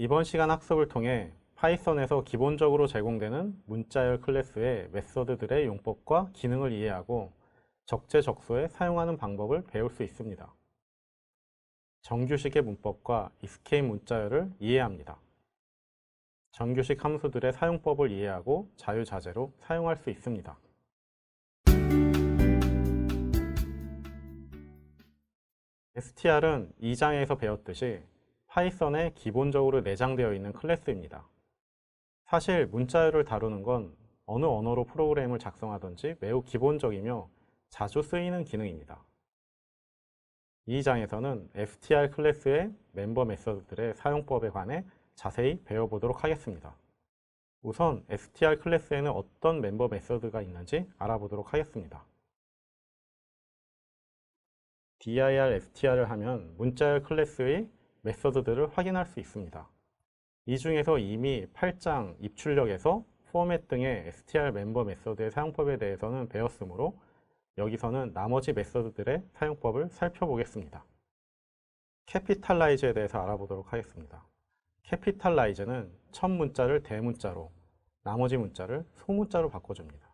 이번 시간 학습을 통해 파이썬에서 기본적으로 제공되는 문자열 클래스의 메서드들의 용법과 기능을 이해하고 적재적소에 사용하는 방법을 배울 수 있습니다. 정규식의 문법과 escape 문자열을 이해합니다. 정규식 함수들의 사용법을 이해하고 자유자재로 사용할 수 있습니다. str은 2장에서 배웠듯이 파이썬에 기본적으로 내장되어 있는 클래스입니다. 사실 문자열을 다루는 건 어느 언어로 프로그램을 작성하든지 매우 기본적이며 자주 쓰이는 기능입니다. 이 장에서는 str 클래스의 멤버 메서드들의 사용법에 관해 자세히 배워보도록 하겠습니다. 우선 str 클래스에는 어떤 멤버 메서드가 있는지 알아보도록 하겠습니다. dir str을 하면 문자열 클래스의 메서드들을 확인할 수 있습니다. 이 중에서 이미 8장 입출력에서 포맷 등의 str 멤버 메서드의 사용법에 대해서는 배웠으므로 여기서는 나머지 메서드들의 사용법을 살펴보겠습니다. 캐피탈라이즈에 대해서 알아보도록 하겠습니다. 캐피탈라이즈는 첫 문자를 대문자로, 나머지 문자를 소문자로 바꿔줍니다.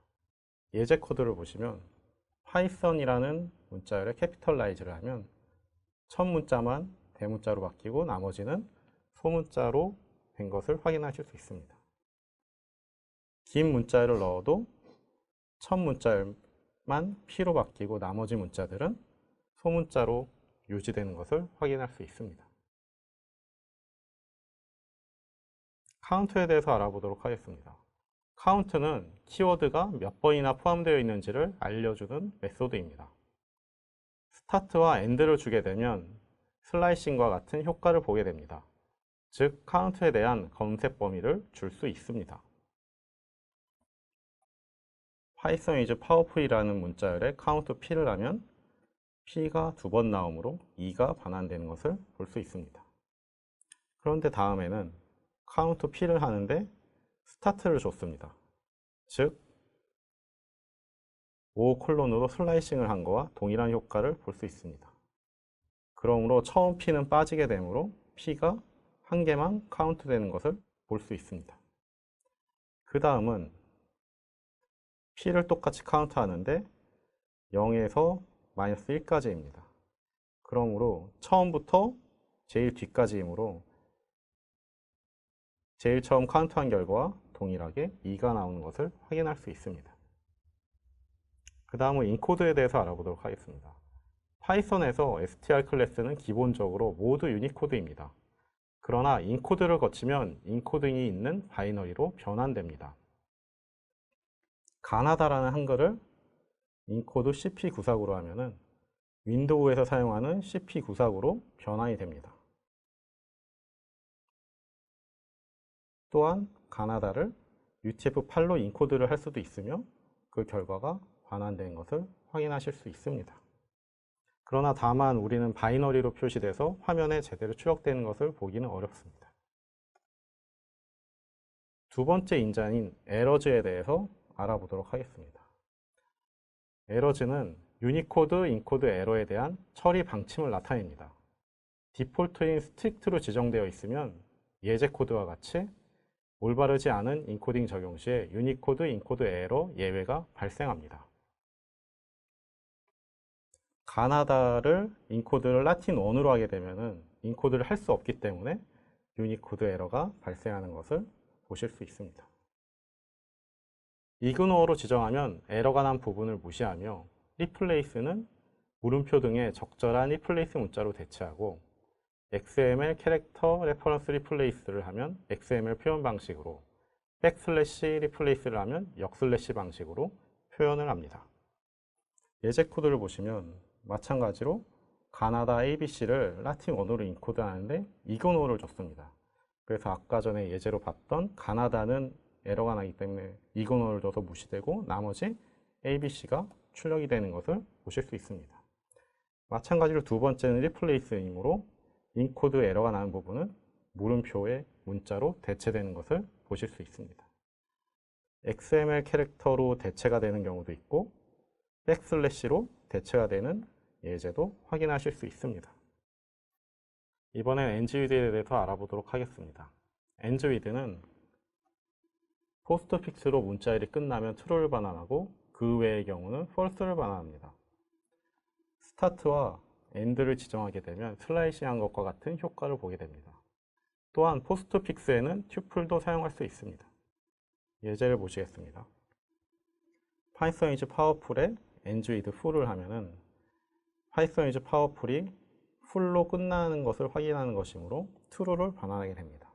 예제 코드를 보시면 파이썬이라는 문자열에 캐피탈라이즈를 하면 첫 문자만 대문자로 바뀌고 나머지는 소문자로 된 것을 확인하실 수 있습니다. 긴 문자열을 넣어도 첫 문자열만 P로 바뀌고 나머지 문자들은 소문자로 유지되는 것을 확인할 수 있습니다. 카운트에 대해서 알아보도록 하겠습니다. 카운트는 키워드가 몇 번이나 포함되어 있는지를 알려주는 메소드입니다. 스타트와 엔드를 주게 되면 슬라이싱과 같은 효과를 보게 됩니다. 즉, 카운트에 대한 검색 범위를 줄 수 있습니다. Python is powerful이라는 문자열에 count P를 하면 P가 2번 나오므로 2가 반환되는 것을 볼 수 있습니다. 그런데 다음에는 count P를 하는데 스타트를 줬습니다. 즉, 5콜론으로 슬라이싱을 한 거와 동일한 효과를 볼 수 있습니다. 그러므로 처음 P는 빠지게 되므로 P가 한 개만 카운트 되는 것을 볼 수 있습니다. 그 다음은 P를 똑같이 카운트 하는데 0에서 마이너스 1까지입니다. 그러므로 처음부터 제일 뒤까지이므로 제일 처음 카운트한 결과와 동일하게 2가 나오는 것을 확인할 수 있습니다. 그 다음은 인코드에 대해서 알아보도록 하겠습니다. 파이썬에서 str 클래스는 기본적으로 모두 유니코드입니다. 그러나 인코드를 거치면 인코딩이 있는 바이너리로 변환됩니다. 가나다라는 한글을 인코드 CP949로 하면은 윈도우에서 사용하는 CP949로 변환이 됩니다. 또한 가나다를 UTF-8로 인코드를 할 수도 있으며 그 결과가 반환된 것을 확인하실 수 있습니다. 그러나 다만 우리는 바이너리로 표시돼서 화면에 제대로 출력되는 것을 보기는 어렵습니다. 두 번째 인자인 에러즈에 대해서 알아보도록 하겠습니다. 에러즈는 유니코드, 인코드 에러에 대한 처리 방침을 나타냅니다. 디폴트인 스트릭트로 지정되어 있으면 예제 코드와 같이 올바르지 않은 인코딩 적용 시에 유니코드, 인코드 에러 예외가 발생합니다. 가나다를 인코드를 라틴 1으로 하게 되면 인코드를 할 수 없기 때문에 유니코드 에러가 발생하는 것을 보실 수 있습니다. 이그노어로 지정하면 에러가 난 부분을 무시하며 리플레이스는 물음표 등의 적절한 리플레이스 문자로 대체하고 XML 캐릭터 레퍼런스 리플레이스를 하면 XML 표현 방식으로 백슬래시 리플레이스를 하면 역슬래시 방식으로 표현을 합니다. 예제 코드를 보시면 마찬가지로 가나다 ABC를 라틴 언어로 인코드하는데 이그노어를 줬습니다. 그래서 아까 전에 예제로 봤던 가나다는 에러가 나기 때문에 이그노어를 줘서 무시되고 나머지 ABC가 출력이 되는 것을 보실 수 있습니다. 마찬가지로 두 번째는 리플레이스이므로 인코드 에러가 나는 부분은 물음표의 문자로 대체되는 것을 보실 수 있습니다. XML 캐릭터로 대체가 되는 경우도 있고 백슬래시로 대체가 되는 예제도 확인하실 수 있습니다. 이번엔 엔드위드에 대해서 알아보도록 하겠습니다. 엔드위드는 포스트픽스로 문자열이 끝나면 true를 반환하고 그 외의 경우는 false를 반환합니다. 스타트와 end를 지정하게 되면 슬라이싱한 것과 같은 효과를 보게 됩니다. 또한 포스트픽스에는 튜플도 사용할 수 있습니다. 예제를 보시겠습니다. Python is powerful에 end with full을 하면은 Python is powerful이 full로 끝나는 것을 확인하는 것이므로 true를 반환하게 됩니다.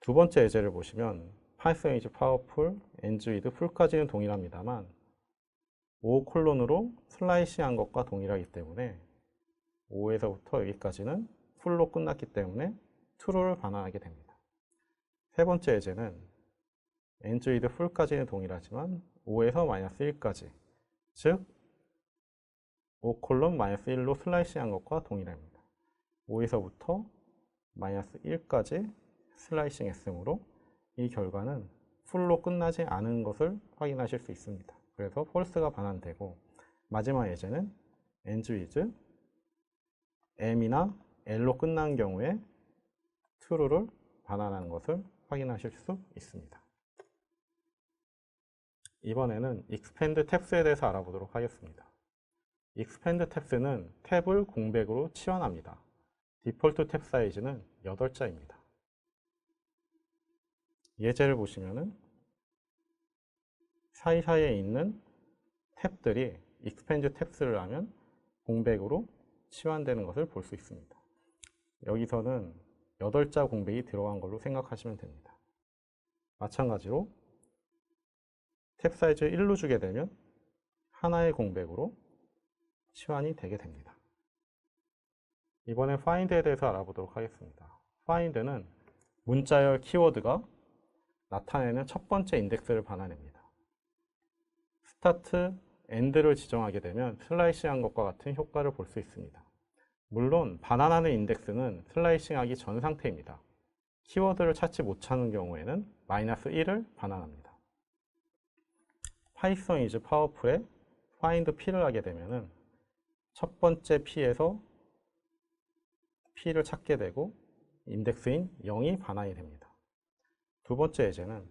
두 번째 예제를 보시면 Python is powerful, ends with full까지는 동일합니다만 5콜론으로 슬라이싱한 것과 동일하기 때문에 5에서부터 여기까지는 full로 끝났기 때문에 true를 반환하게 됩니다. 세 번째 예제는 ends with full까지는 동일하지만 5에서 마이너스 1까지, 즉 5콜론 마이너스 1로 슬라이싱한 것과 동일합니다. 5에서부터 마이너스 1까지 슬라이싱 했으므로 이 결과는 full로 끝나지 않은 것을 확인하실 수 있습니다. 그래서 false가 반환되고 마지막 예제는 ends with m이나 l로 끝난 경우에 true를 반환하는 것을 확인하실 수 있습니다. 이번에는 expand tabs에 대해서 알아보도록 하겠습니다. expand tabs는 탭을 공백으로 치환합니다. 디폴트 탭 사이즈는 8자입니다. 예제를 보시면은 사이사이에 있는 탭들이 expand tabs를 하면 공백으로 치환되는 것을 볼 수 있습니다. 여기서는 8자 공백이 들어간 걸로 생각하시면 됩니다. 마찬가지로 탭 사이즈 1로 주게 되면 하나의 공백으로 치환이 되게 됩니다. 이번엔 find에 대해서 알아보도록 하겠습니다. find는 문자열 키워드가 나타내는 첫 번째 인덱스를 반환합니다. start, end를 지정하게 되면 슬라이싱한 것과 같은 효과를 볼 수 있습니다. 물론 반환하는 인덱스는 슬라이싱하기 전 상태입니다. 키워드를 찾지 못하는 경우에는 마이너스 1을 반환합니다. Python is powerful에 find p를 하게 되면은 첫 번째 p에서 p를 찾게 되고 인덱스인 0이 반환이 됩니다. 두 번째 예제는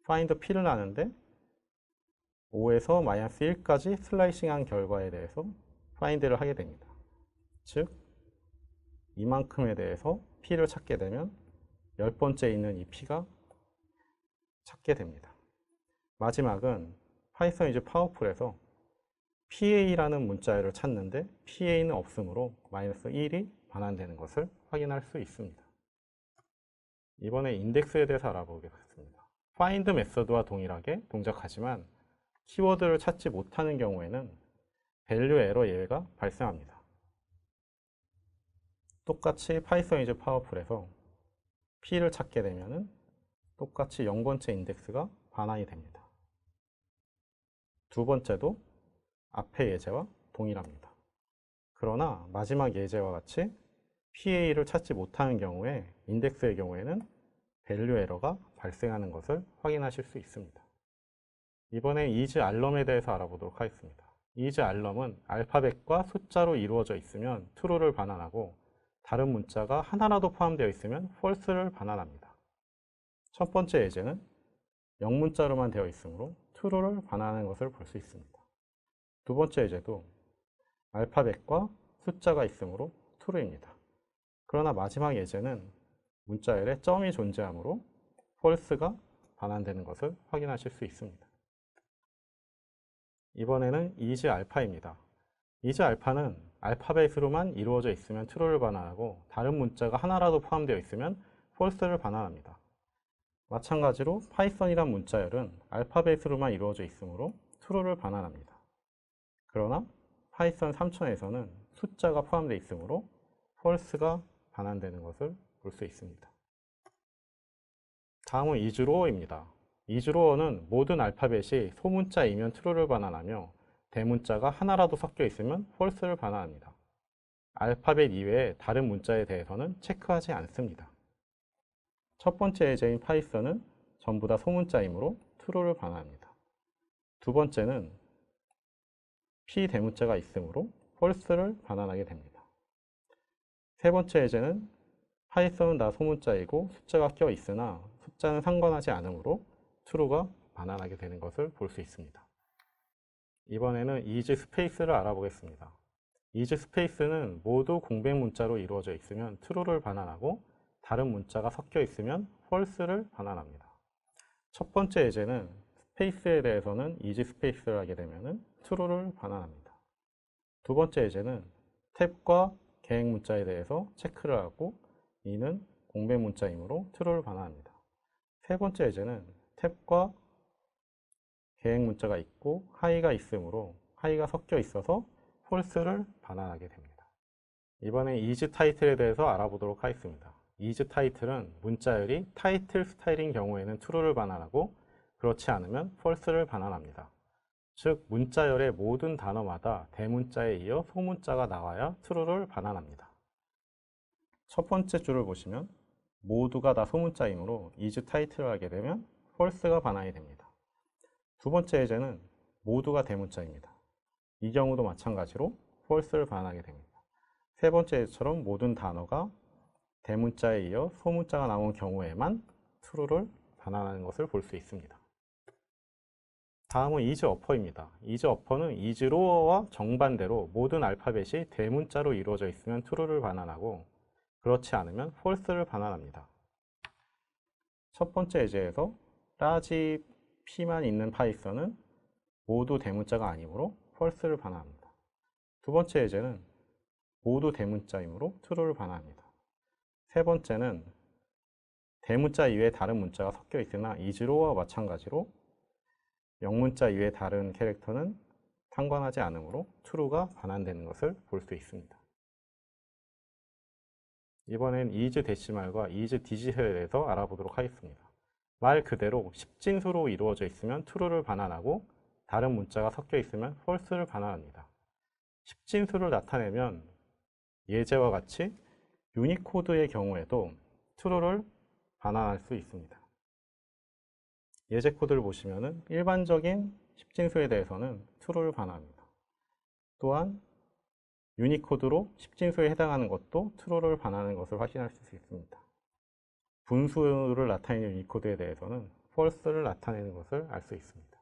find p를 하는데 5에서 마이너스 1까지 슬라이싱한 결과에 대해서 find를 하게 됩니다. 즉 이만큼에 대해서 p를 찾게 되면 10번째 있는 이 p가 찾게 됩니다. 마지막은 Python is powerful에서 PA라는 문자열을 찾는데 PA는 없으므로 마이너스 1이 반환되는 것을 확인할 수 있습니다. 이번에 인덱스에 대해서 알아보겠습니다. find 메서드와 동일하게 동작하지만 키워드를 찾지 못하는 경우에는 value 에러 예외가 발생합니다. 똑같이 Python is powerful에서 P를 찾게 되면 똑같이 0번째 인덱스가 반환이 됩니다. 두 번째도 앞의 예제와 동일합니다. 그러나 마지막 예제와 같이 PA를 찾지 못하는 경우에 인덱스의 경우에는 value 에러가 발생하는 것을 확인하실 수 있습니다. 이번에 is 알럼에 대해서 알아보도록 하겠습니다. is 알럼은 알파벳과 숫자로 이루어져 있으면 true를 반환하고 다른 문자가 하나라도 포함되어 있으면 false를 반환합니다. 첫 번째 예제는 0문자로만 되어 있으므로 true를 반환하는 것을 볼 수 있습니다. 두 번째 예제도 알파벳과 숫자가 있으므로 true입니다. 그러나 마지막 예제는 문자열에 점이 존재하므로 false가 반환되는 것을 확인하실 수 있습니다. 이번에는 is 알파입니다. is 알파는 알파벳으로만 이루어져 있으면 true를 반환하고 다른 문자가 하나라도 포함되어 있으면 false를 반환합니다. 마찬가지로 파이썬이란 문자열은 알파벳으로만 이루어져 있으므로 true를 반환합니다. 그러나 파이썬 3000에서는 숫자가 포함되어 있으므로 false가 반환되는 것을 볼 수 있습니다. 다음은 isRaw입니다. isRaw는 모든 알파벳이 소문자이면 true를 반환하며 대문자가 하나라도 섞여 있으면 false를 반환합니다. 알파벳 이외의 다른 문자에 대해서는 체크하지 않습니다. 첫 번째 예제인 파이썬은 전부 다 소문자이므로 true를 반환합니다. 두 번째는 p 대문자가 있으므로 false를 반환하게 됩니다. 세 번째 예제는 파이썬은 다 소문자이고 숫자가 껴 있으나 숫자는 상관하지 않으므로 true가 반환하게 되는 것을 볼 수 있습니다. 이번에는 is 스페이스를 알아보겠습니다. is 스페이스는 모두 공백 문자로 이루어져 있으면 true를 반환하고 다른 문자가 섞여 있으면 false를 반환합니다. 첫 번째 예제는 스페이스에 대해서는 is 스페이스를 하게 되면 true를 반환합니다. 두 번째 예제는 탭과 계획 문자에 대해서 체크를 하고 이는 공백 문자이므로 true를 반환합니다. 세 번째 예제는 탭과 계획 문자가 있고 하이가 있으므로 하이가 섞여 있어서 false를 반환하게 됩니다. 이번에 is title에 대해서 알아보도록 하겠습니다. is title은 문자열이 타이틀 스타일인 경우에는 true를 반환하고 그렇지 않으면 false를 반환합니다. 즉 문자열의 모든 단어마다 대문자에 이어 소문자가 나와야 true를 반환합니다. 첫 번째 줄을 보시면 모두가 다 소문자이므로 is title을 하게 되면 false가 반환이 됩니다. 두 번째 예제는 모두가 대문자입니다. 이 경우도 마찬가지로 false를 반환하게 됩니다. 세 번째 예제처럼 모든 단어가 대문자에 이어 소문자가 나온 경우에만 true를 반환하는 것을 볼 수 있습니다. 다음은 is upper입니다. is upper는 is lower와 정반대로 모든 알파벳이 대문자로 이루어져 있으면 true를 반환하고 그렇지 않으면 false를 반환합니다. 첫 번째 예제에서 large P만 있는 파이썬은 모두 대문자가 아니므로 false를 반환합니다. 두 번째 예제는 모두 대문자이므로 true를 반환합니다. 세 번째는 대문자 이외에 다른 문자가 섞여 있으나 is lower와 마찬가지로 영문자 이외에 다른 캐릭터는 상관하지 않으므로 true가 반환되는 것을 볼 수 있습니다. 이번엔 is 데시말과 is 디지털에 대해서 알아보도록 하겠습니다. 말 그대로 10진수로 이루어져 있으면 true를 반환하고 다른 문자가 섞여 있으면 false를 반환합니다. 10진수를 나타내면 예제와 같이 유니코드의 경우에도 true를 반환할 수 있습니다. 예제 코드를 보시면 일반적인 10진수에 대해서는 true를 반환합니다. 또한 유니코드로 10진수에 해당하는 것도 true를 반환하는 것을 확인할 수 있습니다. 분수를 나타내는 유니코드에 대해서는 false를 나타내는 것을 알 수 있습니다.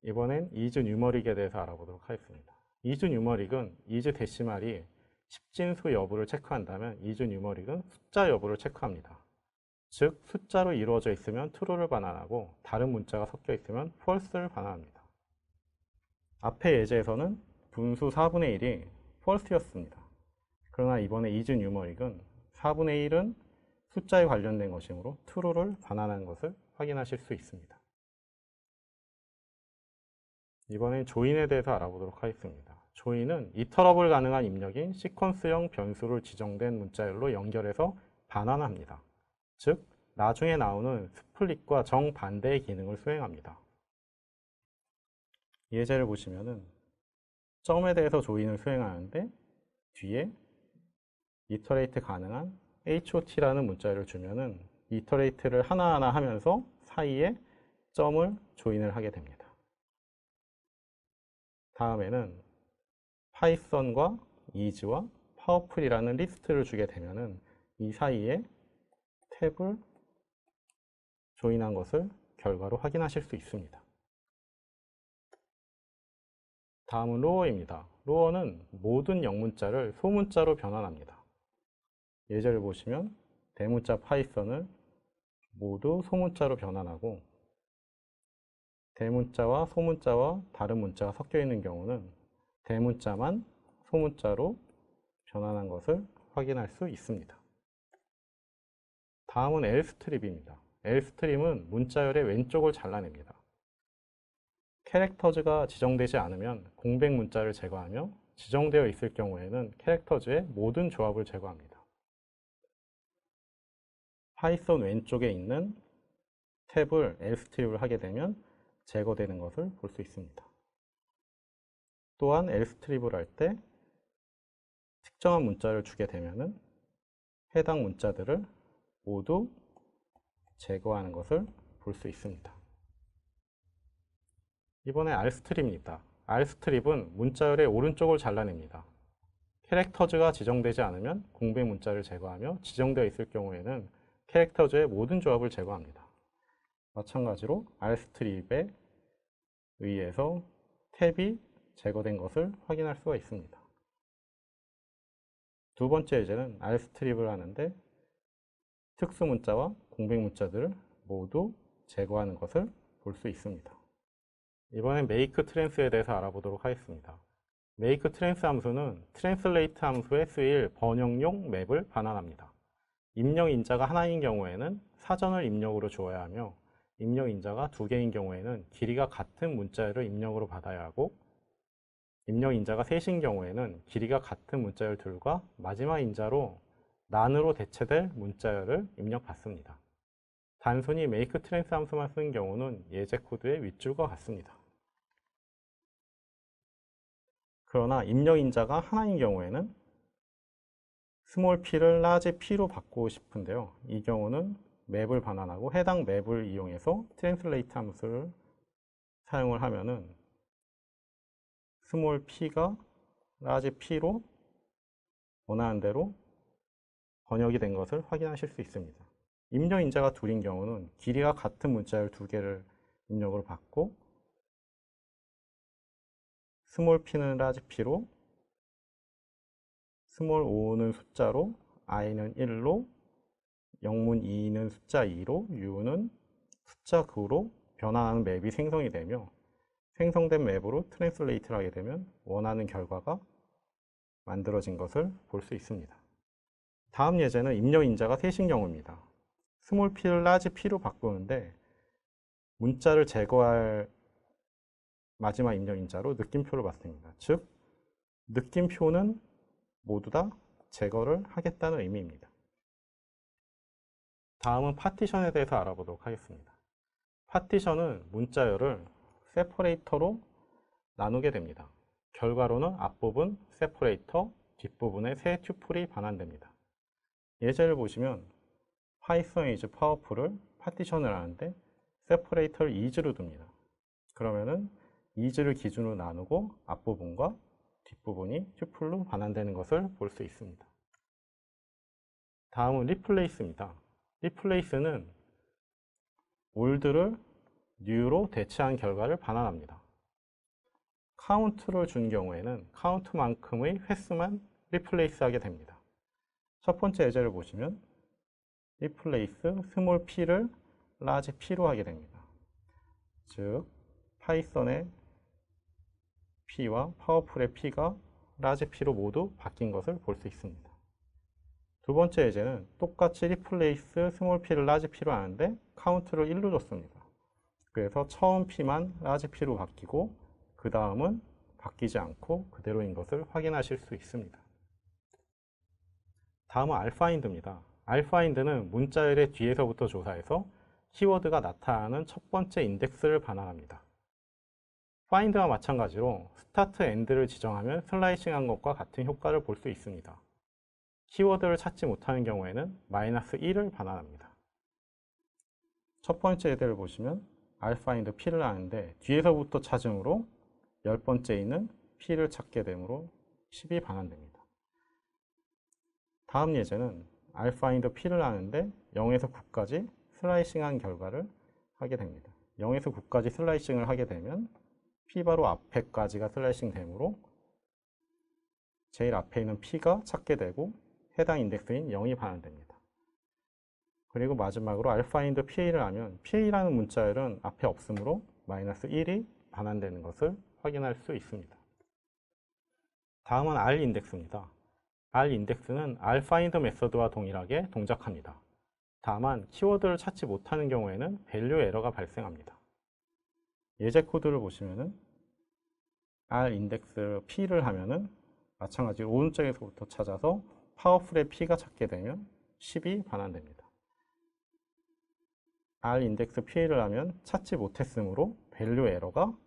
이번엔 is numeric에 대해서 알아보도록 하겠습니다. is numeric은 is 데시말이 10진수 여부를 체크한다면 is numeric은 숫자 여부를 체크합니다. 즉 숫자로 이루어져 있으면 true를 반환하고 다른 문자가 섞여 있으면 false를 반환합니다. 앞의 예제에서는 분수 4분의 1이 false였습니다. 그러나 이번에 is numeric은 4분의 1은 숫자에 관련된 것이므로 true를 반환하는 것을 확인하실 수 있습니다. 이번엔 조인에 대해서 알아보도록 하겠습니다. 조인은 이터러블 가능한 입력인 시퀀스형 변수를 지정된 문자열로 연결해서 반환합니다. 즉 나중에 나오는 스플릿과 정반대의 기능을 수행합니다. 예제를 보시면은 점에 대해서 조인을 수행하는데 뒤에 이터레이트 가능한 HOT라는 문자열을 주면은 이터레이트를 하나하나 하면서 사이에 점을 조인을 하게 됩니다. 다음에는 파이썬과 is와 파워풀이라는 리스트를 주게 되면은 이 사이에 탭을 조인한 것을 결과로 확인하실 수 있습니다. 다음은 로어입니다. 로어는 모든 영문자를 소문자로 변환합니다. 예제를 보시면 대문자 파이썬을 모두 소문자로 변환하고 대문자와 소문자와 다른 문자가 섞여 있는 경우는 대문자만 소문자로 변환한 것을 확인할 수 있습니다. 다음은 elsestrip입니다. elsestrip은 문자열의 왼쪽을 잘라냅니다. 캐릭터즈가 지정되지 않으면 공백 문자를 제거하며 지정되어 있을 경우에는 캐릭터즈의 모든 조합을 제거합니다. 파이썬 왼쪽에 있는 탭을 elsestrip을 하게 되면 제거되는 것을 볼 수 있습니다. 또한 elsestrip을 할 때 특정한 문자를 주게 되면 해당 문자들을 모두 제거하는 것을 볼 수 있습니다. 이번에 rstrip입니다. rstrip은 문자열의 오른쪽을 잘라냅니다. 캐릭터즈가 지정되지 않으면 공백 문자를 제거하며 지정되어 있을 경우에는 캐릭터즈의 모든 조합을 제거합니다. 마찬가지로 rstrip에 의해서 탭이 제거된 것을 확인할 수가 있습니다. 두 번째 예제는 rstrip을 하는데 특수 문자와 공백 문자들을 모두 제거하는 것을 볼 수 있습니다. 이번엔 make trans에 대해서 알아보도록 하겠습니다. make trans 함수는 translate 함수에 쓰일 번역용 맵을 반환합니다. 입력 인자가 하나인 경우에는 사전을 입력으로 주어야 하며 입력 인자가 두 개인 경우에는 길이가 같은 문자열을 입력으로 받아야 하고 입력 인자가 셋인 경우에는 길이가 같은 문자열 둘과 마지막 인자로 난으로 대체될 문자열을 입력받습니다. 단순히 make trans 함수만 쓰는 경우는 예제 코드의 윗줄과 같습니다. 그러나 입력 인자가 하나인 경우에는 스몰 p를 라지 p로 바꾸고 싶은데요. 이 경우는 맵을 반환하고 해당 맵을 이용해서 translate 함수를 사용을 하면은 스몰 p가 라지 p로 원하는 대로 번역이 된 것을 확인하실 수 있습니다. 입력 인자가 둘인 경우는 길이가 같은 문자열 두 개를 입력으로 받고 스몰 p는 라지 p로 스몰 5는 숫자로 i는 1로 영문 2는 숫자 2로 u는 숫자 9로 변환하는 맵이 생성이 되며 생성된 맵으로 트랜슬레이트를 하게 되면 원하는 결과가 만들어진 것을 볼 수 있습니다. 다음 예제는 입력 인자가 셋인 경우입니다. 스몰 p를 라지 p로 바꾸는데 문자를 제거할 마지막 입력 인자로 느낌표를 받습니다. 즉, 느낌표는 모두 다 제거를 하겠다는 의미입니다. 다음은 파티션에 대해서 알아보도록 하겠습니다. 파티션은 문자열을 세퍼레이터로 나누게 됩니다. 결과로는 앞부분 세퍼레이터, 뒷부분에 세 튜플이 반환됩니다. 예제를 보시면 파이썬 is powerful을 파티션을 하는데 세퍼레이터를 is로 둡니다. 그러면은 is를 기준으로 나누고 앞부분과 뒷부분이 튜플로 반환되는 것을 볼 수 있습니다. 다음은 replace입니다. replace는 old를 new로 대체한 결과를 반환합니다. count를 준 경우에는 count만큼의 횟수만 replace 하게 됩니다. 첫 번째 예제를 보시면 replace small p를 large p로 하게 됩니다. 즉, 파이썬의 p와 파워풀의 p가 large p로 모두 바뀐 것을 볼 수 있습니다. 두 번째 예제는 똑같이 replace small p를 large p로 하는데 count를 1로 줬습니다. 그래서 처음 p만 large p로 바뀌고 그 다음은 바뀌지 않고 그대로인 것을 확인하실 수 있습니다. 다음은 alfind입니다. alfind는 문자열의 뒤에서부터 조사해서 키워드가 나타나는 첫 번째 인덱스를 반환합니다. find와 마찬가지로 start, end를 지정하면 슬라이싱한 것과 같은 효과를 볼 수 있습니다. 키워드를 찾지 못하는 경우에는 -1을 반환합니다. 첫 번째 예제를 보시면 alfind p를 하는데 뒤에서부터 찾음으로 10번째 있는 p를 찾게 되므로 10이 반환됩니다. 다음 예제는 alfind p를 하는데 0에서 9까지 슬라이싱한 결과를 하게 됩니다. 0에서 9까지 슬라이싱을 하게 되면 p 바로 앞에까지가 슬라이싱 되므로 제일 앞에 있는 p가 찾게 되고 해당 인덱스인 0이 반환됩니다. 그리고 마지막으로 alfind pa를 하면 pa라는 문자열은 앞에 없으므로 -1이 반환되는 것을 확인할 수 있습니다. 다음은 r인덱스입니다. r인덱스는 alfind 메서드와 동일하게 동작합니다. 다만 키워드를 찾지 못하는 경우에는 밸류 에러가 발생합니다. 예제 코드를 보시면은 r인덱스 p를 하면은 마찬가지로 오른쪽에서부터 찾아서 파워풀의 p가 찾게 되면 10이 반환됩니다. r인덱스 pa를 하면 찾지 못했으므로 밸류 에러가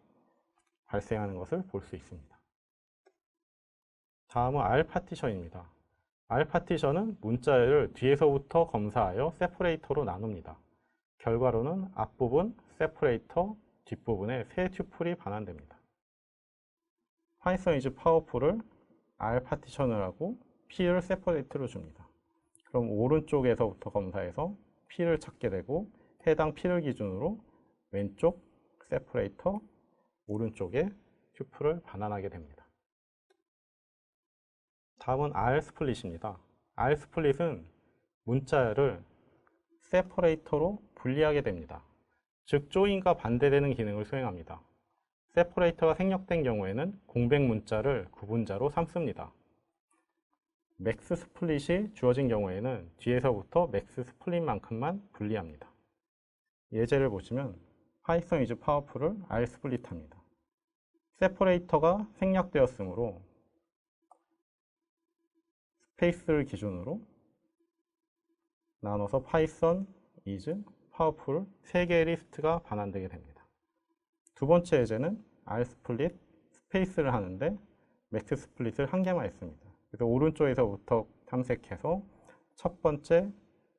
발생하는 것을 볼 수 있습니다. 다음은 r파티션입니다. r파티션은 문자열을 뒤에서부터 검사하여 세퍼레이터로 나눕니다. 결과로는 앞부분, 세퍼레이터, 뒷부분에 세 튜플이 반환됩니다. 파이썬 is powerful을 R 파티션을 하고 P를 세퍼레이트로 줍니다. 그럼 오른쪽에서부터 검사해서 P를 찾게 되고 해당 P를 기준으로 왼쪽 세퍼레이터 오른쪽에 튜플을 반환하게 됩니다. 다음은 R 스플릿입니다. R 스플릿은 문자열을 세퍼레이터로 분리하게 됩니다. 즉 조인과 반대되는 기능을 수행합니다. 세퍼레이터가 생략된 경우에는 공백 문자를 구분자로 삼습니다. 맥스 스플릿이 주어진 경우에는 뒤에서부터 맥스 스플릿만큼만 분리합니다. 예제를 보시면 파이썬 is powerful을 R 스플릿합니다. 세퍼레이터가 생략되었으므로 스페이스를 기준으로 나눠서 파이썬 is powerful 3개의 리스트가 반환되게 됩니다. 두 번째 예제는 R 스플릿 스페이스를 하는데 맥스 스플릿을 한 개만 했습니다. 그래서 오른쪽에서부터 탐색해서 첫 번째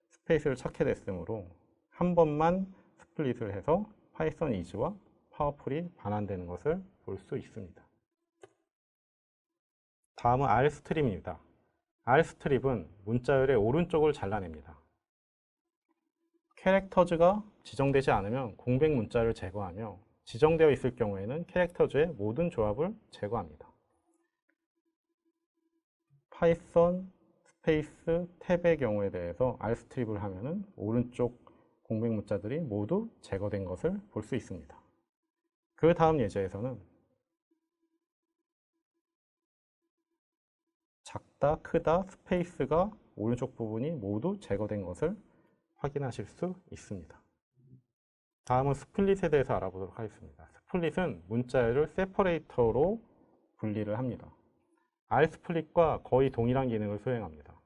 스페이스를 찾게 됐으므로 한 번만 스플릿을 해서 파이썬 is와 파워풀이 반환되는 것을 볼 수 있습니다. 다음은 R 스트립입니다. R 스트립은 문자열의 오른쪽을 잘라냅니다. 캐릭터즈가 지정되지 않으면 공백 문자를 제거하며 지정되어 있을 경우에는 캐릭터즈의 모든 조합을 제거합니다. 파이썬 스페이스 탭의 경우에 대해서 R 스트립을 하면은 오른쪽 공백 문자들이 모두 제거된 것을 볼 수 있습니다. 그 다음 예제에서는 작다, 크다, 스페이스가 오른쪽 부분이 모두 제거된 것을 확인하실 수 있습니다. 다음은 스플릿에 대해서 알아보도록 하겠습니다. 스플릿은 문자열을 세퍼레이터로 분리를 합니다. R 스플릿과 거의 동일한 기능을 수행합니다.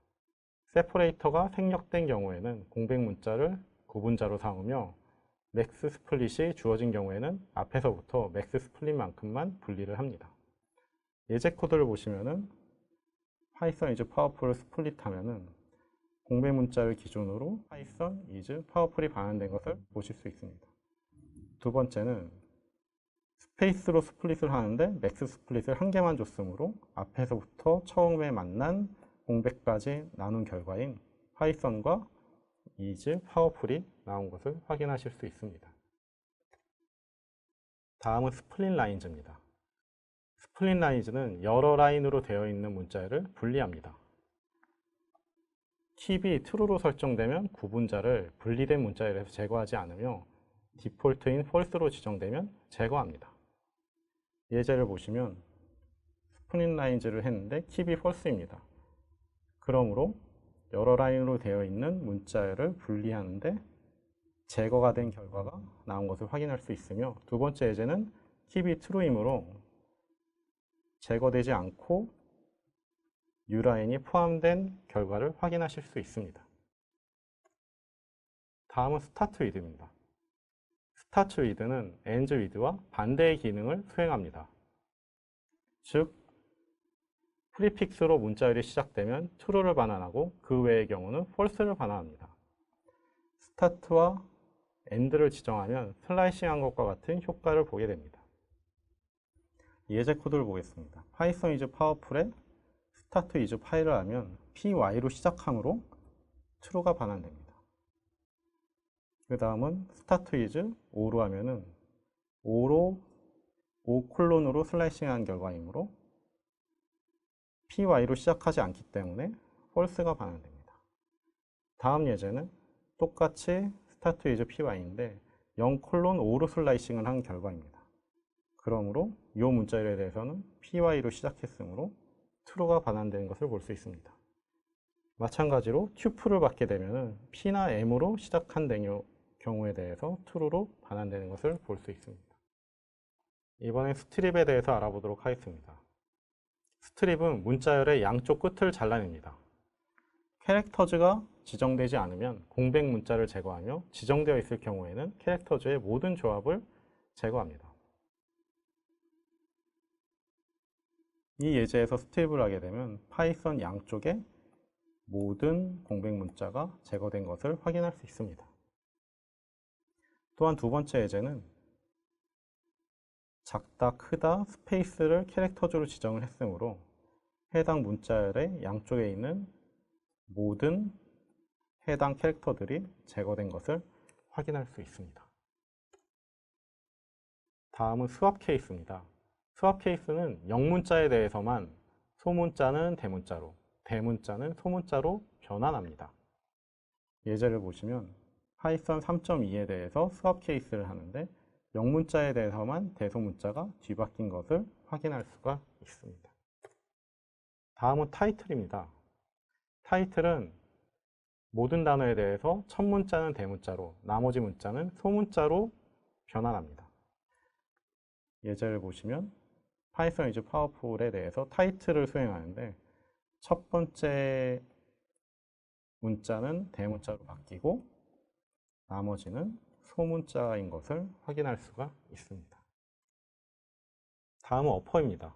세퍼레이터가 생략된 경우에는 공백 문자를 구분자로 삼으며 맥스 스플릿이 주어진 경우에는 앞에서부터 맥스 스플릿만큼만 분리를 합니다. 예제 코드를 보시면은 파이썬 is powerful 스플릿 하면은 공백 문자를 기준으로 파이썬 is powerful이 반환된 것을 보실 수 있습니다. 두 번째는 스페이스로 스플릿을 하는데 맥스 스플릿을 한 개만 줬으므로 앞에서부터 처음에 만난 공백까지 나눈 결과인 파이썬과 is powerful이 나온 것을 확인하실 수 있습니다. 다음은 스플릿 라인즈입니다. 스플릿 라인즈는 여러 라인으로 되어 있는 문자열을 분리합니다. 킵이 true로 설정되면 구분자를 분리된 문자열에서 제거하지 않으며 디폴트인 false로 지정되면 제거합니다. 예제를 보시면 스플릿 라인즈를 했는데 킵이 false입니다. 그러므로 여러 라인으로 되어 있는 문자열을 분리하는데 제거가 된 결과가 나온 것을 확인할 수 있으며 두 번째 예제는 킵이 true이므로 제거되지 않고 U라인이 포함된 결과를 확인하실 수 있습니다. 다음은 스타트 위드입니다. 스타트 위드는 end with와 반대의 기능을 수행합니다. 즉, 프리픽스로 문자열이 시작되면 true를 반환하고 그 외의 경우는 false를 반환합니다. 스타트와 end를 지정하면 슬라이싱한 것과 같은 효과를 보게 됩니다. 예제 코드를 보겠습니다. 파이썬 is powerful에 start is 파일을 하면 py로 시작하므로 true가 반환됩니다. 그 다음은 start is o로 하면은 o로 o 콜론으로 슬라이싱한 결과이므로 py로 시작하지 않기 때문에 false가 반환됩니다. 다음 예제는 똑같이 start is py인데 0 콜론 5로 슬라이싱을 한 결과입니다. 그러므로 이 문자열에 대해서는 py로 시작했으므로 true가 반환되는 것을 볼 수 있습니다. 마찬가지로 튜플을 받게 되면 p나 m으로 시작한 경우에 대해서 true로 반환되는 것을 볼 수 있습니다. 이번엔 스트립에 대해서 알아보도록 하겠습니다. 스트립은 문자열의 양쪽 끝을 잘라냅니다. 캐릭터즈가 지정되지 않으면 공백 문자를 제거하며 지정되어 있을 경우에는 캐릭터즈의 모든 조합을 제거합니다. 이 예제에서 스트립을 하게 되면 파이썬 양쪽에 모든 공백 문자가 제거된 것을 확인할 수 있습니다. 또한 두 번째 예제는 작다, 크다, 스페이스를 캐릭터즈로 지정을 했으므로 해당 문자열의 양쪽에 있는 모든 해당 캐릭터들이 제거된 것을 확인할 수 있습니다. 다음은 수합 케이스입니다. 수합 케이스는 영문자에 대해서만 소문자는 대문자로, 대문자는 소문자로 변환합니다. 예제를 보시면 파이썬 3.2에 대해서 수합 케이스를 하는데 영문자에 대해서만 대소문자가 뒤바뀐 것을 확인할 수가 있습니다. 다음은 타이틀입니다. 타이틀은 모든 단어에 대해서 첫 문자는 대문자로, 나머지 문자는 소문자로 변환합니다. 예제를 보시면 파이썬 위즈 파워풀에 대해서 타이틀을 수행하는데 첫 번째 문자는 대문자로 바뀌고 나머지는 소문자인 것을 확인할 수가 있습니다. 다음은 어퍼입니다.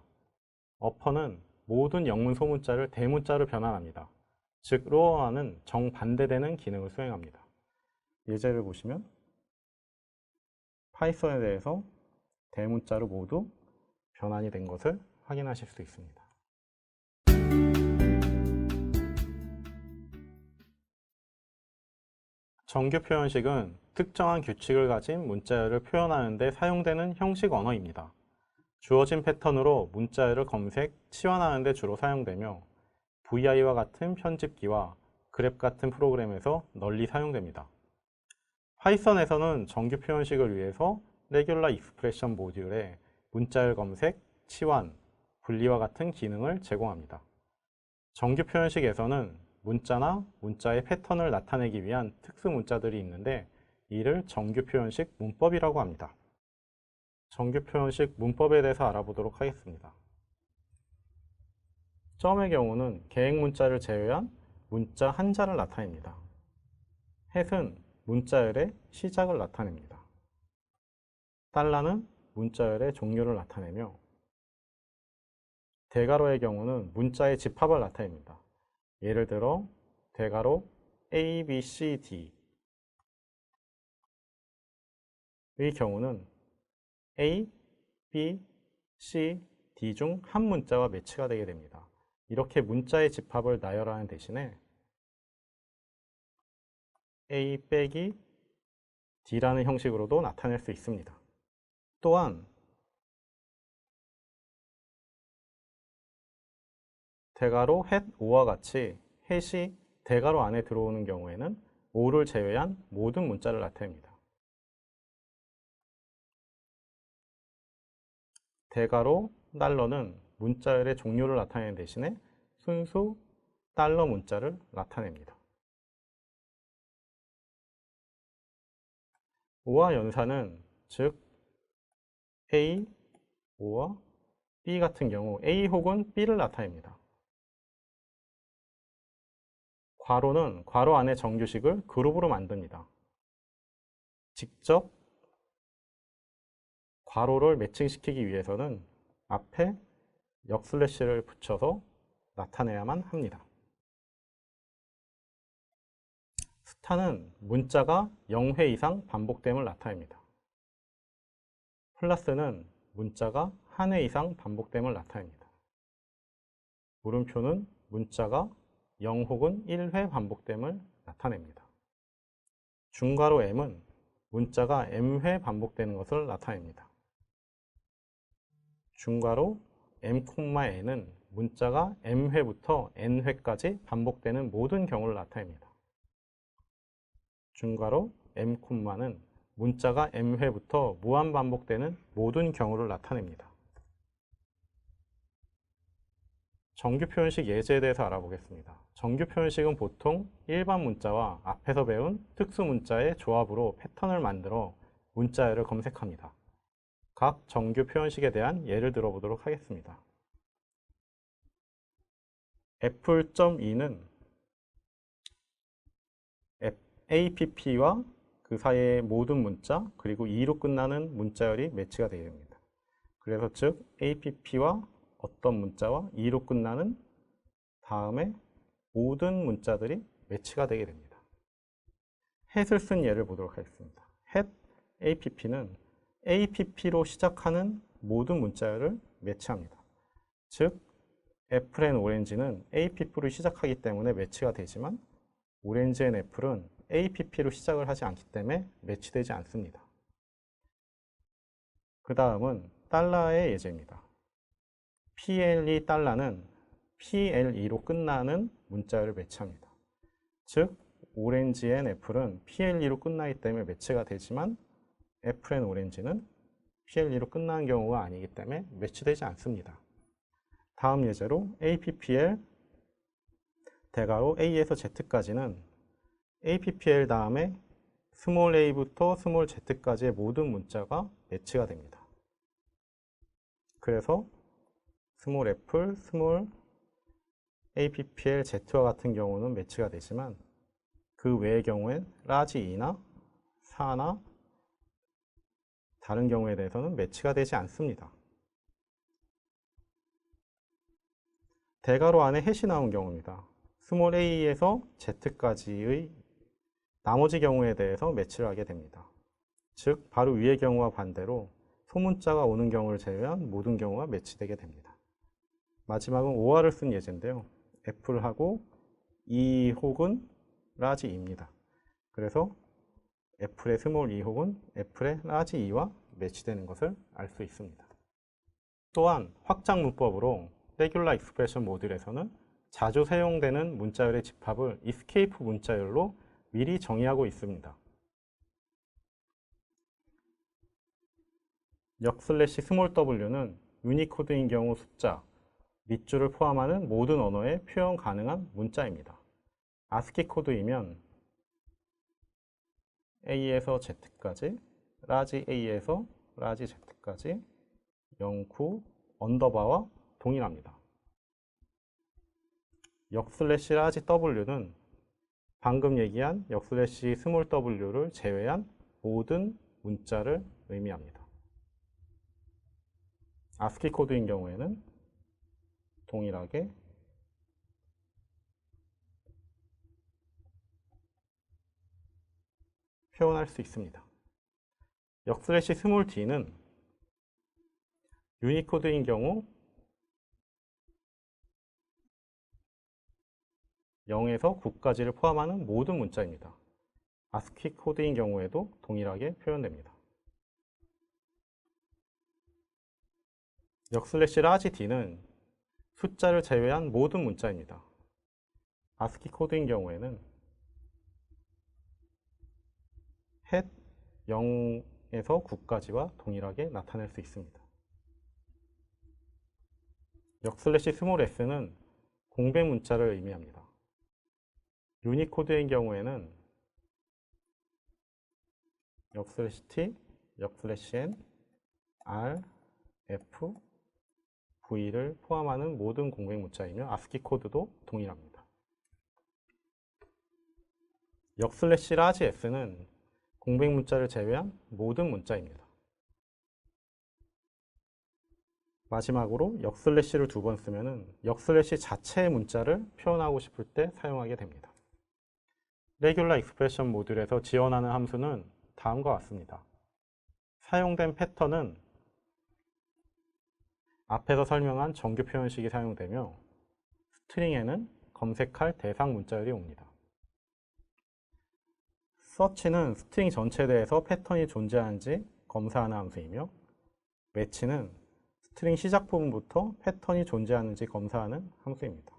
어퍼는 모든 영문 소문자를 대문자로 변환합니다. 즉, 로어와는 정반대되는 기능을 수행합니다. 예제를 보시면 파이썬에 대해서 대문자로 모두 변환이 된 것을 확인하실 수 있습니다. 정규 표현식은 특정한 규칙을 가진 문자열을 표현하는 데 사용되는 형식 언어입니다. 주어진 패턴으로 문자열을 검색, 치환하는 데 주로 사용되며 VI와 같은 편집기와 그랩 같은 프로그램에서 널리 사용됩니다. 파이썬에서는 정규 표현식을 위해서 레귤러 익스프레션 모듈에 문자열 검색, 치환, 분리와 같은 기능을 제공합니다. 정규 표현식에서는 문자나 문자의 패턴을 나타내기 위한 특수 문자들이 있는데 이를 정규 표현식 문법이라고 합니다. 정규 표현식 문법에 대해서 알아보도록 하겠습니다. 점의 경우는 계획 문자를 제외한 문자 한자를 나타냅니다. 햇은 문자열의 시작을 나타냅니다. 달러는 문자열의 종료를 나타내며 대괄호의 경우는 문자의 집합을 나타냅니다. 예를 들어 대괄호 A, B, C, D의 경우는 A, B, C, D 중 한 문자와 매치가 되게 됩니다. 이렇게 문자의 집합을 나열하는 대신에 A 빼기 D라는 형식으로도 나타낼 수 있습니다. 또한 대괄호 햇, 오와 같이 햇이 대괄호 안에 들어오는 경우에는 오를 제외한 모든 문자를 나타냅니다. 대괄호 달러는 문자열의 종료를 나타내는 대신에 순수 달러 문자를 나타냅니다. 오와 연산은 즉 A, O와 B 같은 경우 A 혹은 B를 나타냅니다. 괄호는 괄호 안의 정규식을 그룹으로 만듭니다. 직접 괄호를 매칭시키기 위해서는 앞에 역슬래시를 붙여서 나타내야만 합니다. 스타는 문자가 0회 이상 반복됨을 나타냅니다. 플러스는 문자가 1회 이상 반복됨을 나타냅니다. 물음표는 문자가 0 혹은 1회 반복됨을 나타냅니다. 중괄호 M은 문자가 M회 반복되는 것을 나타냅니다. 중괄호 M,N은 문자가 M회부터 N회까지 반복되는 모든 경우를 나타냅니다. 중괄호 M,는 문자가 M회부터 무한 반복되는 모든 경우를 나타냅니다. 정규 표현식 예제에 대해서 알아보겠습니다. 정규 표현식은 보통 일반 문자와 앞에서 배운 특수 문자의 조합으로 패턴을 만들어 문자열을 검색합니다. 각 정규 표현식에 대한 예를 들어보도록 하겠습니다. 애플.2는 app와 그 사이의 모든 문자 그리고 2로 끝나는 문자열이 매치가 되게 됩니다. 그래서 즉 app와 어떤 문자와 2로 끝나는 다음에 모든 문자들이 매치가 되게 됩니다. 햇을 쓴 예를 보도록 하겠습니다. 햇 app는 app로 시작하는 모든 문자열을 매치합니다. 즉 애플 앤 오렌지는 APP로 시작하기 때문에 매치가 되지만 오렌지 앤 애플은 APP로 시작을 하지 않기 때문에 매치되지 않습니다. 그 다음은 달러의 예제입니다. PLE 달러는 PLE로 끝나는 문자열을 매치합니다. 즉, 오렌지 앤 애플은 PLE로 끝나기 때문에 매치가 되지만 애플 앤 오렌지는 PLE로 끝나는 경우가 아니기 때문에 매치되지 않습니다. 다음 예제로 APPL 대괄호 A에서 Z까지는 APPL 다음에 스몰 a부터 스몰 z까지의 모든 문자가 매치가 됩니다. 그래서 스몰 애플, 스몰 APPL Z와 같은 경우는 매치가 되지만 그 외의 경우엔 라지 E나 4나 다른 경우에 대해서는 매치가 되지 않습니다. 대괄호 안에 햇이 나온 경우입니다. 스몰 a에서 z까지의 나머지 경우에 대해서 매치를 하게 됩니다. 즉, 바로 위의 경우와 반대로 소문자가 오는 경우를 제외한 모든 경우가 매치되게 됩니다. 마지막은 OR을 쓴 예제인데요. 애플하고 E 혹은 라지 E입니다. 그래서 애플의 스몰 E 혹은 애플의 라지 E와 매치되는 것을 알 수 있습니다. 또한 확장 문법으로 레귤러 익스프레션 모듈에서는 자주 사용되는 문자열의 집합을 escape 문자열로 미리 정의하고 있습니다. 역슬래시 스몰 w는 유니코드인 경우 숫자, 밑줄을 포함하는 모든 언어에 표현 가능한 문자입니다. 아스키 코드이면 A에서 Z까지, 라지 A에서 라지 Z까지 09 언더바와 동일합니다. 역슬래시 라지 W는 방금 얘기한 역슬래시 스몰 w를 제외한 모든 문자를 의미합니다. 아스키 코드인 경우에는 동일하게 표현할 수 있습니다. 역슬래시 스몰 d는 유니코드인 경우 0에서 9까지를 포함하는 모든 문자입니다. 아스키 코드인 경우에도 동일하게 표현됩니다. 역슬래시 라지 d는 숫자를 제외한 모든 문자입니다. 아스키 코드인 경우에는 햇 0에서 9까지와 동일하게 나타낼 수 있습니다. 역슬래시 스몰 s는 공백 문자를 의미합니다. 유니코드인 경우에는 역슬래시 t, 역슬래시 n, r, f, v를 포함하는 모든 공백 문자이며 아스키 코드도 동일합니다. 역슬래시 라지 s는 공백 문자를 제외한 모든 문자입니다. 마지막으로 역슬래시를 두 번 쓰면 역슬래시 자체의 문자를 표현하고 싶을 때 사용하게 됩니다. 레귤러 익스프레션 모듈에서 지원하는 함수는 다음과 같습니다. 사용된 패턴은 앞에서 설명한 정규 표현식이 사용되며 스트링에는 검색할 대상 문자열이 옵니다. search는 스트링 전체에 대해서 패턴이 존재하는지 검사하는 함수이며 match는 스트링 시작 부분부터 패턴이 존재하는지 검사하는 함수입니다.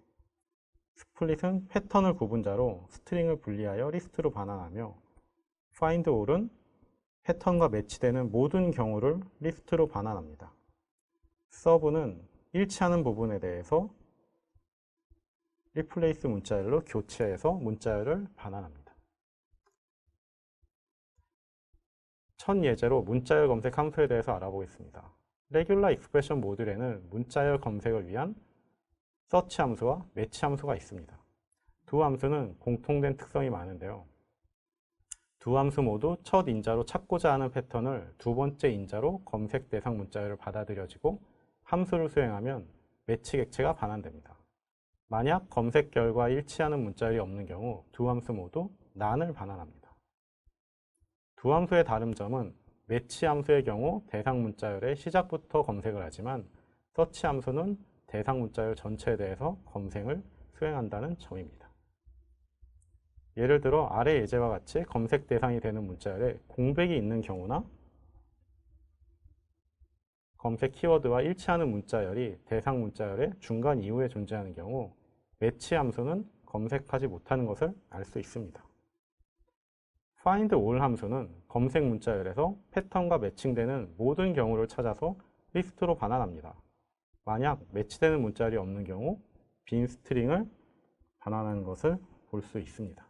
스플릿은 패턴을 구분자로 스트링을 분리하여 리스트로 반환하며 find all은 패턴과 매치되는 모든 경우를 리스트로 반환합니다. serve는 일치하는 부분에 대해서 replace 문자열로 교체해서 문자열을 반환합니다. 첫 예제로 문자열 검색 함수에 대해서 알아보겠습니다. 레귤러 익스프레션 모듈에는 문자열 검색을 위한 search 함수와 match 함수가 있습니다. 두 함수는 공통된 특성이 많은데요. 두 함수 모두 첫 인자로 찾고자 하는 패턴을 두 번째 인자로 검색 대상 문자열을 받아들여지고 함수를 수행하면 매치 객체가 반환됩니다. 만약 검색 결과에 일치하는 문자열이 없는 경우 두 함수 모두 none을 반환합니다. 두 함수의 다른 점은 매치 함수의 경우 대상 문자열의 시작부터 검색을 하지만 search 함수는 대상 문자열 전체에 대해서 검색을 수행한다는 점입니다. 예를 들어 아래 예제와 같이 검색 대상이 되는 문자열에 공백이 있는 경우나 검색 키워드와 일치하는 문자열이 대상 문자열의 중간 이후에 존재하는 경우 매치 함수는 검색하지 못하는 것을 알 수 있습니다. find all 함수는 검색 문자열에서 패턴과 매칭되는 모든 경우를 찾아서 리스트로 반환합니다. 만약 매치되는 문자열이 없는 경우 빈 스트링을 반환하는 것을 볼 수 있습니다.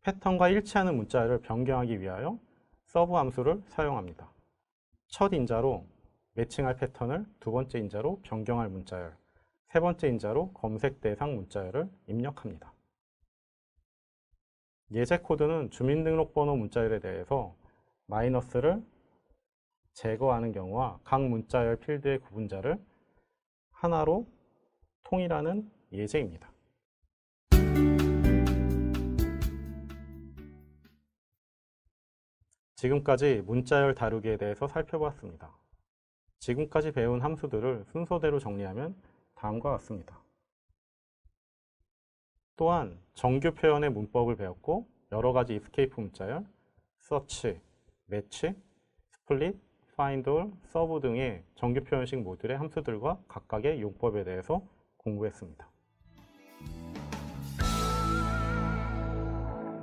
패턴과 일치하는 문자열을 변경하기 위하여 서브 함수를 사용합니다. 첫 인자로 매칭할 패턴을 두 번째 인자로 변경할 문자열, 세 번째 인자로 검색 대상 문자열을 입력합니다. 예제 코드는 주민등록번호 문자열에 대해서 마이너스를 제거하는 경우와 각 문자열 필드의 구분자를 하나로 통일하는 예제입니다. 지금까지 문자열 다루기에 대해서 살펴보았습니다. 지금까지 배운 함수들을 순서대로 정리하면 다음과 같습니다. 또한 정규 표현의 문법을 배웠고 여러 가지 escape 문자열, search, match, split, find all, serve 등의 정규 표현식 모듈의 함수들과 각각의 용법에 대해서 공부했습니다.